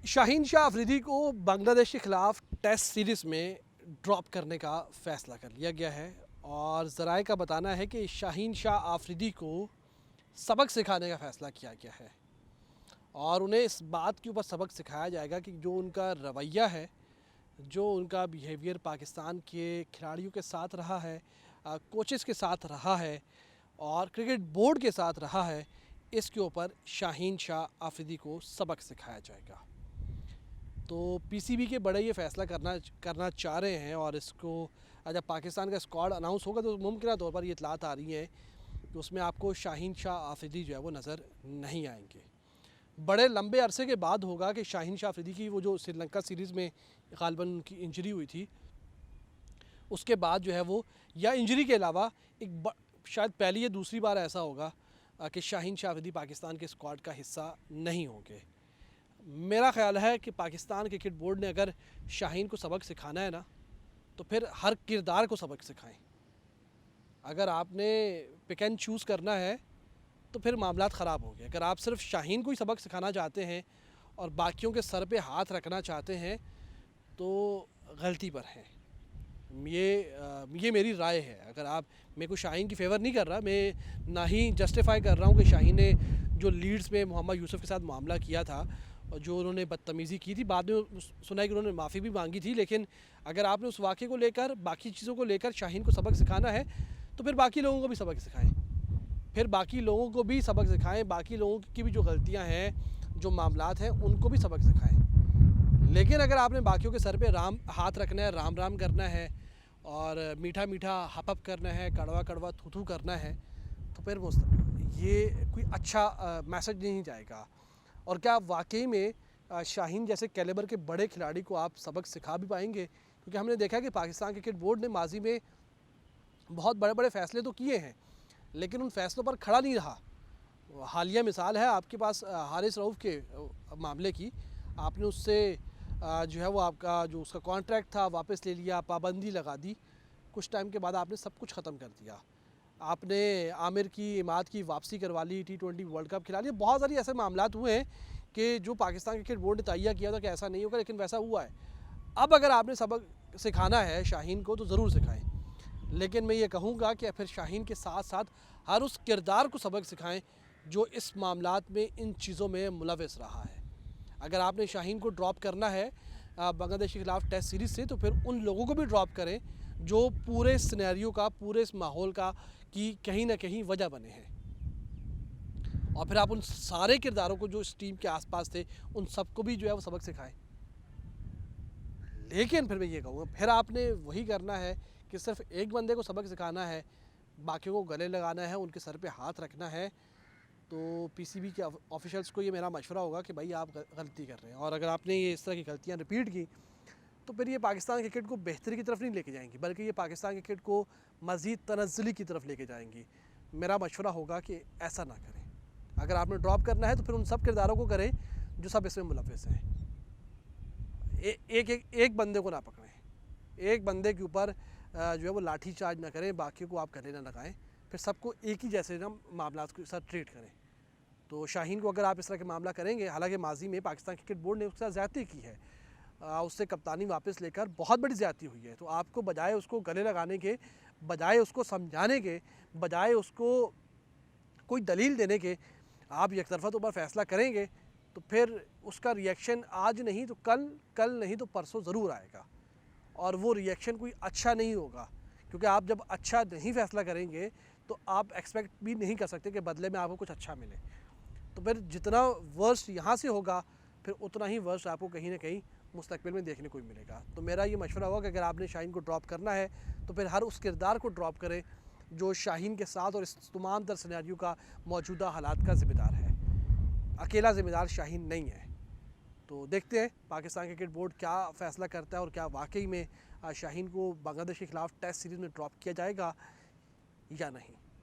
शाहीन शाह अफरीदी को बांग्लादेश के ख़िलाफ़ टेस्ट सीरीज़ में ड्रॉप करने का फ़ैसला कर लिया गया है और ज़राए का बताना है कि शाहीन शाह अफरीदी को सबक सिखाने का फ़ैसला किया गया है और उन्हें इस बात के ऊपर सबक सिखाया जाएगा कि जो उनका रवैया है, जो उनका बिहेवियर पाकिस्तान के खिलाड़ियों के साथ रहा है, कोचेस के साथ रहा है और क्रिकेट बोर्ड के साथ रहा है, इसके ऊपर शाहीन शाह अफरीदी को सबक सिखाया जाएगा। तो पीसीबी के बड़े ये फ़ैसला करना चाह रहे हैं और इसको जब पाकिस्तान का स्क्वाड अनाउंस होगा तो मुमकिन तौर पर ये इतलात आ रही हैं कि उसमें आपको शाहीन शाह अफरीदी जो है वो नज़र नहीं आएंगे। बड़े लंबे अरसे के बाद होगा कि शाहीन शाह अफरीदी की वो जो श्रीलंका सीरीज़ में गालिबन उनकी इंजरी हुई थी, उसके बाद जो है वो या इंजरी के अलावा शायद पहली या दूसरी बार ऐसा होगा कि शाहीन शाह अफरीदी पाकिस्तान के स्क्वाड का हिस्सा नहीं होंगे। मेरा ख़्याल है कि पाकिस्तान क्रिकेट बोर्ड ने अगर शाहीन को सबक सिखाना है ना, तो फिर हर किरदार को सबक सिखाएं। अगर आपने पिक एंड चूज़ करना है तो फिर मामला ख़राब हो गए। अगर आप सिर्फ शाहीन को ही सबक सिखाना चाहते हैं और बाकियों के सर पे हाथ रखना चाहते हैं तो गलती पर हैं। ये मेरी राय है। अगर आप, मेरे को शाहीन की फेवर नहीं कर रहा, मैं ना ही जस्टिफाई कर रहा हूँ कि शाहीन ने जो लीड्स में मोहम्मद यूसुफ के साथ मामला किया था और जो उन्होंने बदतमीज़ी की थी, बाद में सुना है कि उन्होंने माफ़ी भी मांगी थी, लेकिन अगर आपने उस वाक़े को लेकर, बाकी चीज़ों को लेकर शाहीन को सबक सिखाना है तो फिर बाकी लोगों को भी सबक सिखाएं। बाकी लोगों की भी जो गलतियां हैं, जो मामलात हैं, उनको भी सबक सिखाएं। लेकिन अगर आपने बाकियों के सर पे हाथ रखना है, राम राम करना है और मीठा मीठा हप करना है, कड़वा कड़वा थू थू करना है, तो फिर ये कोई अच्छा मैसेज नहीं जाएगा। और क्या वाकई में शाहीन जैसे कैलिबर के बड़े खिलाड़ी को आप सबक सिखा भी पाएंगे? क्योंकि हमने देखा है कि पाकिस्तान क्रिकेट बोर्ड ने माजी में बहुत बड़े बड़े फ़ैसले तो किए हैं, लेकिन उन फैसलों पर खड़ा नहीं रहा। हालिया मिसाल है आपके पास हारिस रऊफ़ के मामले की। आपने उससे जो है वो आपका जो उसका कॉन्ट्रैक्ट था वापस ले लिया, पाबंदी लगा दी, कुछ टाइम के बाद आपने सब कुछ ख़त्म कर दिया। आपने आमिर की इमाद की वापसी करवा ली, T20 वर्ल्ड कप खिला लिया। बहुत सारी ऐसे मामलात हुए हैं कि जो पाकिस्तान क्रिकेट बोर्ड ने तैयार किया था कि ऐसा नहीं होगा, लेकिन वैसा हुआ है। अब अगर आपने सबक सिखाना है शाहीन को तो ज़रूर सिखाएं, लेकिन मैं ये कहूँगा कि फिर शाहीन के साथ साथ हर उस किरदार को सबक सिखाएं जो इस मामलात में, इन चीज़ों में मुलविस रहा है। अगर आपने शाहीन को ड्रॉप करना है बांग्लादेश के ख़िलाफ़ टेस्ट सीरीज़ से, तो फिर उन लोगों को भी ड्रॉप करें जो पूरे सिनेरियो का, पूरे इस माहौल का की कहीं ना कहीं वजह बने हैं। और फिर आप उन सारे किरदारों को जो इस टीम के आसपास थे, उन सबको भी जो है वो सबक सिखाएं। लेकिन फिर मैं ये कहूँगा, फिर आपने वही करना है कि सिर्फ एक बंदे को सबक सिखाना है, बाकियों को गले लगाना है, उनके सर पे हाथ रखना है, तो पीसीबी के ऑफिशियल्स को ये मेरा मशवरा होगा कि भाई आप गलती कर रहे हैं। और अगर आपने ये इस तरह की गलतियाँ रिपीट की तो फिर ये पाकिस्तान क्रिकेट को बेहतरी की तरफ नहीं लेके जाएंगी, बल्कि ये पाकिस्तान क्रिकेट को मज़ीद तनज़्ज़ुली की तरफ लेके जाएंगी। मेरा मशवरा होगा कि ऐसा ना करें। अगर आपने ड्रॉप करना है तो फिर उन सब किरदारों को करें जो सब इसमें मुलविस हैं। एक बंदे को ना पकड़ें, एक बंदे के ऊपर जो है वो लाठी चार्ज ना करें, बाकी को आप गले ना लगाएं, फिर सबको एक ही जैसे ना मामला के साथ ट्रीट करें। तो शाहीन को अगर आप इस तरह के मामला करेंगे, हालांकि माजी में पाकिस्तान क्रिकेट बोर्ड ने उसके साथ ज़्यादती की है, उससे कप्तानी वापस लेकर बहुत बड़ी ज़्यादती हुई है, तो आपको बजाय उसको गले लगाने के, बजाय उसको समझाने के, बजाय उसको कोई दलील देने के, आप एक तरफा तो पर फैसला करेंगे तो फिर उसका रिएक्शन आज नहीं तो कल नहीं तो परसों ज़रूर आएगा। और वो रिएक्शन कोई अच्छा नहीं होगा, क्योंकि आप जब अच्छा नहीं फ़ैसला करेंगे तो आप एक्सपेक्ट भी नहीं कर सकते कि बदले में आपको कुछ अच्छा मिले। तो फिर जितना वर्स्ट यहाँ से होगा, फिर उतना ही वर्स्ट आपको कहीं ना कहीं मुस्तकबिल में देखने को ही मिलेगा। तो मेरा ये मशवरा होगा कि अगर आपने शाहीन को ड्रॉप करना है तो फिर हर उस किरदार को ड्रॉप करें जो शाहीन के साथ और इस तमाम तर सिनेरियो का, मौजूदा हालात का ज़िम्मेदार है। अकेला ज़िम्मेदार शाहीन नहीं है। तो देखते हैं पाकिस्तान क्रिकेट बोर्ड क्या फ़ैसला करता है और क्या वाकई में शाहीन को बांग्लादेश के ख़िलाफ़ टेस्ट सीरीज़ में ड्रॉप किया जाएगा या नहीं।